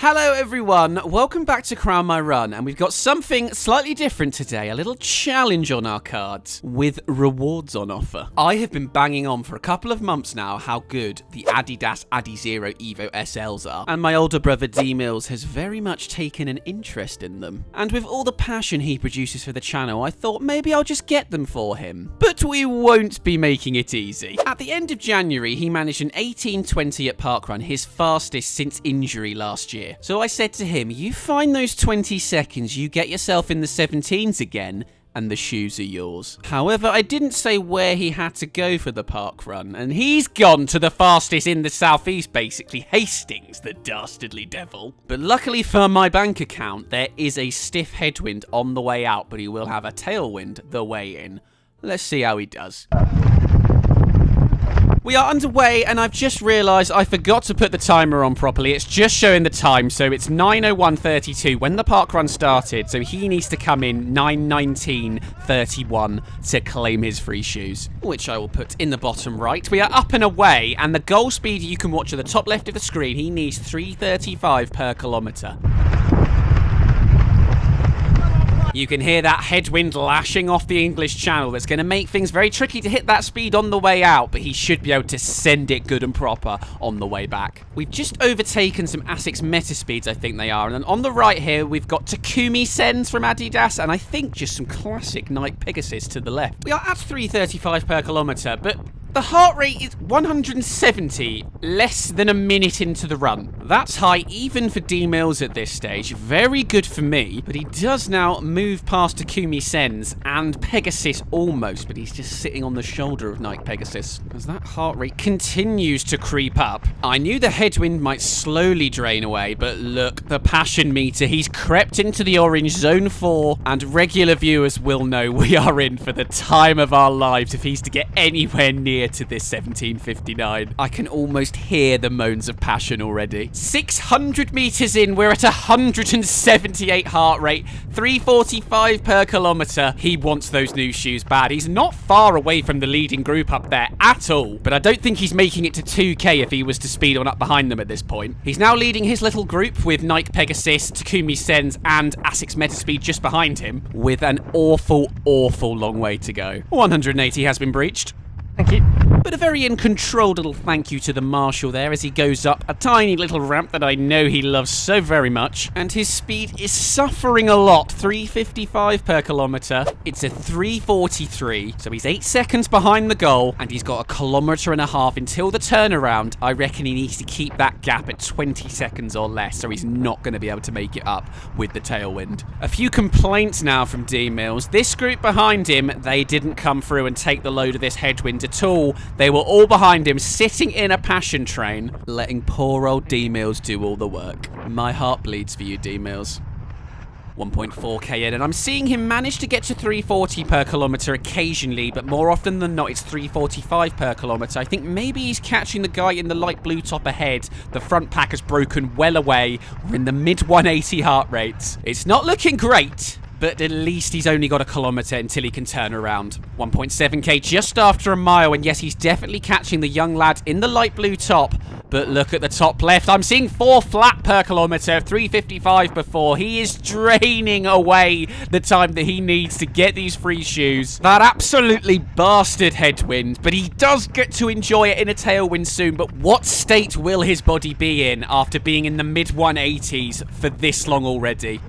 Hello everyone, welcome back to Crown My Run, and we've got something slightly different today, a little challenge on our cards, with rewards on offer. I have been banging on for a couple of months now how good the Adidas Adizero Evo SLs are, and my older brother D-Mills has very much taken an interest in them. And with all the passion he produces for the channel, I thought maybe I'll just get them for him. But we won't be making it easy. At the end of January, he managed an 18:20 at Parkrun, his fastest since injury last year. So I said to him, you find those 20 seconds, you get yourself in the 17s again, and the shoes are yours. However, I didn't say where he had to go for the Parkrun, and he's gone to the fastest in the southeast, basically, Hastings, the dastardly devil. But luckily for my bank account, there is a stiff headwind on the way out, but he will have a tailwind the way in. Let's see how he does. We are underway, and I've just realised I forgot to put the timer on properly. It's just showing the time, so it's 9:01:32 when the parkrun started, so he needs to come in 9:19:31 to claim his free shoes, which I will put in the bottom right. We are up and away, and the goal speed you can watch at the top left of the screen, he needs 3:35 per kilometre. You can hear that headwind lashing off the English Channel. That's going to make things very tricky to hit that speed on the way out, but he should be able to send it good and proper on the way back. We've just overtaken some Asics Meta Speeds, I think they are, and then on the right here, we've got Takumi Sens from Adidas, and I think just some classic Nike Pegasus to the left. We are at 3:35 per kilometre, but the heart rate is 170, less than a minute into the run. That's high even for D-Mills at this stage. Very good for me, but he does now move past Takumi Sens and Pegasus almost, but he's just sitting on the shoulder of Nike Pegasus as that heart rate continues to creep up. I knew the headwind might slowly drain away, but look, the passion meter, he's crept into the orange zone 4, and regular viewers will know we are in for the time of our lives if he's to get anywhere near to this 17:59. I can almost hear the moans of passion already. 600 meters in, we're at 178 heart rate, 3:45 per kilometer. He wants those new shoes bad. He's not far away from the leading group up there at all, but I don't think he's making it to 2K if he was to speed on up behind them at this point. He's now leading his little group with Nike Pegasus, Takumi Sens, and Asics Metaspeed just behind him, with an awful long way to go. 180 has been breached. Thank you. But a very in-control little thank you to the marshal there as he goes up a tiny little ramp that I know he loves so very much. And his speed is suffering a lot. 3:55 per kilometre. It's a 3:43. So he's 8 seconds behind the goal, and he's got a kilometre and a half until the turnaround. I reckon he needs to keep that gap at 20 seconds or less, so he's not going to be able to make it up with the tailwind. A few complaints now from D-Mills. This group behind him, they didn't come through and take the load of this headwind at all. They were all behind him, sitting in a passion train, letting poor old D-Mills do all the work. My heart bleeds for you, D-Mills. 1.4k in, and I'm seeing him manage to get to 3:40 per kilometre occasionally, but more often than not, it's 3:45 per kilometre. I think maybe he's catching the guy in the light blue top ahead. The front pack has broken well away. We're in the mid-180 heart rates. It's not looking great, but at least he's only got a kilometre until he can turn around. 1.7k just after a mile, and yes, he's definitely catching the young lad in the light blue top. But look at the top left. I'm seeing 4 flat per kilometre, 3:55 before. He is draining away the time that he needs to get these free shoes. That absolutely bastard headwind, but he does get to enjoy it in a tailwind soon. But what state will his body be in after being in the mid-180s for this long already?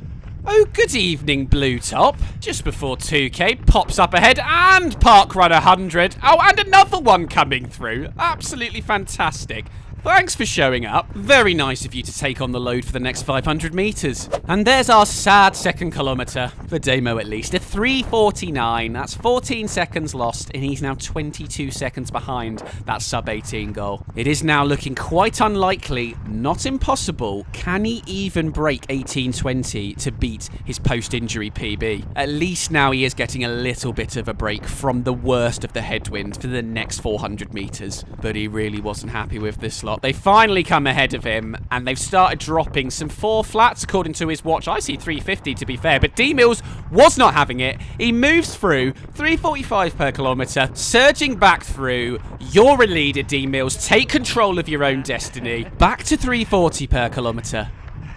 Oh, good evening, Blue Top. Just before 2k, pops up ahead, and Parkrun 100. Oh, and another one coming through. Absolutely fantastic. Thanks for showing up. Very nice of you to take on the load for the next 500 metres. And there's our sad second kilometre, for Damo at least, a 3:49. That's 14 seconds lost, and he's now 22 seconds behind that sub-18 goal. It is now looking quite unlikely, not impossible. Can he even break 18:20 to beat his post-injury PB? At least now he is getting a little bit of a break from the worst of the headwind for the next 400 metres. But he really wasn't happy with this lot. They finally come ahead of him, and they've started dropping some 4 flats according to his watch. I see 3:50 to be fair, but D-Mills was not having it. He moves through, 3:45 per kilometre, surging back through. You're a leader, D-Mills. Take control of your own destiny. Back to 3:40 per kilometre.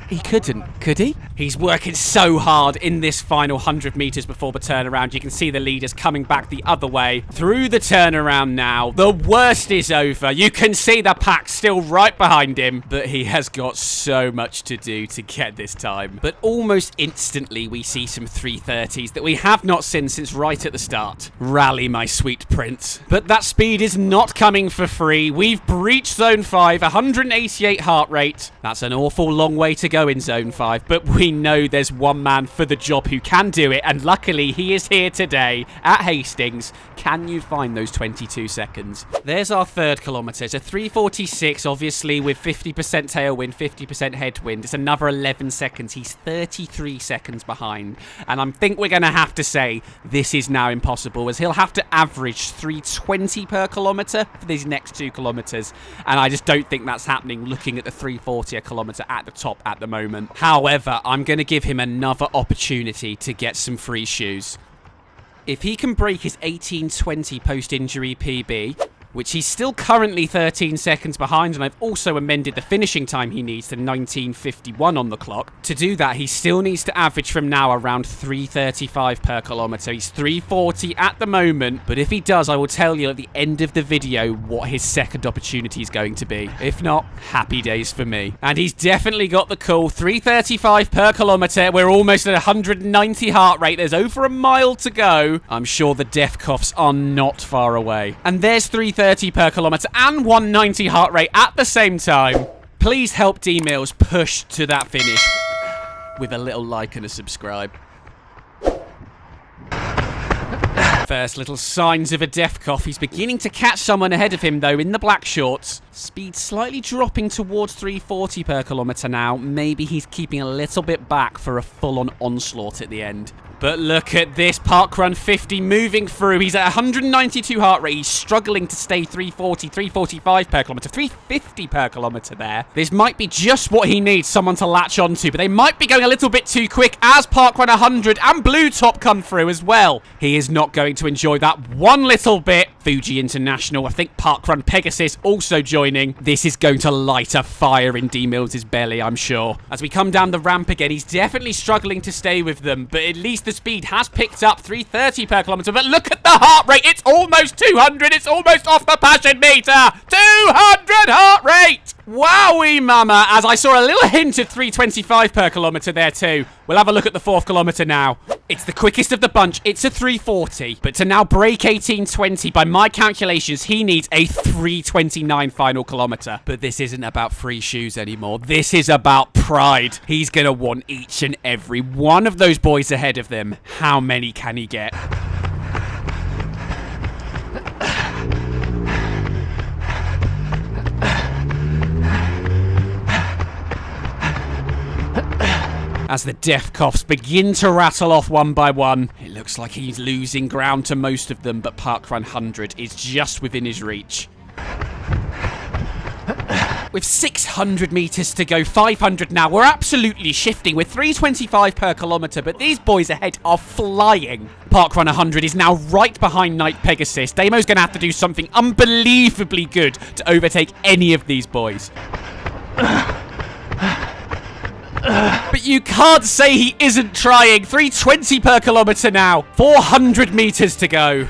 He couldn't, could he? He's working so hard in this final 100 meters before the turnaround. You can see the leaders coming back the other way through the turnaround now. The worst is over. You can see the pack still right behind him, but he has got so much to do to get this time. But almost instantly, we see some 330s that we have not seen since right at the start. Rally, my sweet prince. But that speed is not coming for free. We've breached zone 5, 188 heart rate. That's an awful long way to go in zone 5, but we know there's one man for the job who can do it, and luckily he is here today at Hastings. Can you find those 22 seconds? There's our third kilometre. It's a 3:46, obviously with 50% tailwind, 50% headwind. It's another 11 seconds. He's 33 seconds behind, and I think we're going to have to say this is now impossible, as he'll have to average 320 per kilometre for these next 2 kilometres, and I just don't think that's happening looking at the 340 a kilometre at the top at the moment. However, I'm going to give him another opportunity to get some free shoes. If he can break his 18:20 post-injury PB, which he's still currently 13 seconds behind, and I've also amended the finishing time he needs to 19:51 on the clock. To do that, he still needs to average from now around 3:35 per kilometre. He's 3:40 at the moment, but if he does, I will tell you at the end of the video what his second opportunity is going to be. If not, happy days for me. And he's definitely got the call. 3:35 per kilometre. We're almost at 190 heart rate. There's over a mile to go. I'm sure the death coughs are not far away. And there's 3:30 per kilometre and 190 heart rate at the same time. Please help D-Mills push to that finish with a little like and a subscribe. First little signs of a death cough. He's beginning to catch someone ahead of him, though, in the black shorts. Speed slightly dropping towards 340 per kilometre now. Maybe he's keeping a little bit back for a full-on onslaught at the end. But look at this Parkrun 50 moving through. He's at 192 heart rate. He's struggling to stay 340, 345 per kilometre, 350 per kilometre there. This might be just what he needs someone to latch onto, but they might be going a little bit too quick as Parkrun 100 and Blue Top come through as well. He is not going to enjoy that one little bit. Fuji International, I think Parkrun Pegasus also joining. This is going to light a fire in D-Mills' belly, I'm sure. As we come down the ramp again, he's definitely struggling to stay with them, but at least the speed has picked up, 330 per kilometre. But look at the heart rate. It's almost 200. It's almost off the passion meter. 200 heart rate. Wowie mama, as I saw a little hint of 325 per kilometre there too. We'll have a look at the 4th kilometre now. It's the quickest of the bunch. It's a 340. But to now break 18:20, by my calculations, he needs a 3:29 final kilometre. But this isn't about free shoes anymore. This is about pride. He's going to want each and every one of those boys ahead of them. How many can he get? As the death coughs begin to rattle off one by one, it looks like he's losing ground to most of them, but Parkrun 100 is just within his reach. With 600 metres to go, 500 now, we're absolutely shifting. We're 325 per kilometre, but these boys ahead are flying. Parkrun 100 is now right behind Night Pegasus. Damo's going to have to do something unbelievably good to overtake any of these boys. But you can't say he isn't trying. 320 per kilometre now. 400 metres to go.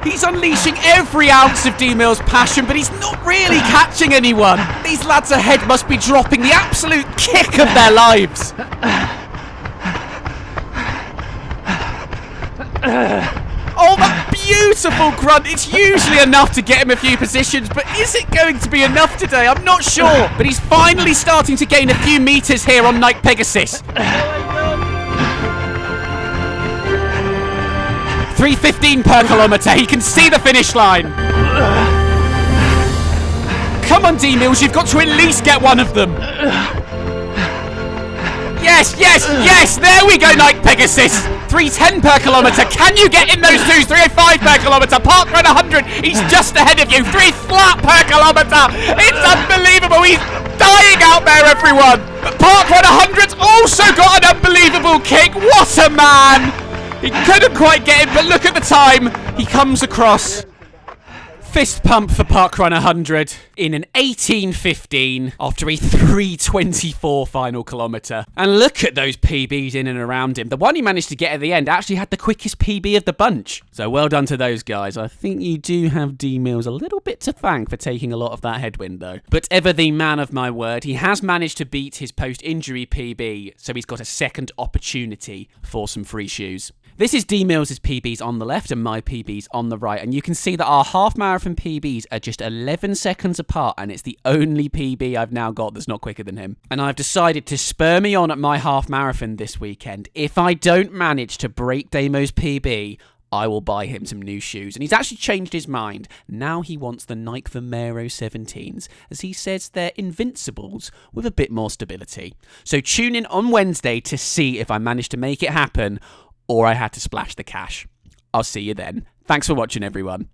He's unleashing every ounce of D-Mills' passion, but he's not really catching anyone. These lads ahead must be dropping the absolute kick of their lives. Oh, that beautiful grunt. It's usually enough to get him a few positions, but is it going to be enough today? I'm not sure. But he's finally starting to gain a few metres here on Night Pegasus. 315 per kilometre. He can see the finish line. Come on, D-Mills. You've got to at least get one of them. Yes, yes, yes. There we go, Night Pegasus. 310 per kilometre. Can you get in those twos? 305 per kilometre. Parkrun 100. He's just ahead of you. 3 flat per kilometre. It's unbelievable. He's dying out there, everyone. But Parkrun 100's also got an unbelievable kick. What a man. He couldn't quite get him, but look at the time. He comes across Fist pump for Parkrun 100 in an 18:15 after a 3:24 final kilometre. And look at those PBs in and around him. The one he managed to get at the end actually had the quickest PB of the bunch. So well done to those guys. I think you do have D-Mills a little bit to thank for taking a lot of that headwind though. But ever the man of my word, he has managed to beat his post-injury PB, so he's got a second opportunity for some free shoes. This is D-Mills' PBs on the left and my PBs on the right, and you can see that our half marathon PBs are just 11 seconds apart, and it's the only PB I've now got that's not quicker than him. And I've decided to spur me on at my half marathon this weekend. If I don't manage to break Damo's PB, I will buy him some new shoes. And he's actually changed his mind. Now he wants the Nike Vomero 17s, as he says they're invincibles with a bit more stability. So tune in on Wednesday to see if I manage to make it happen, or I had to splash the cash. I'll see you then. Thanks for watching, everyone.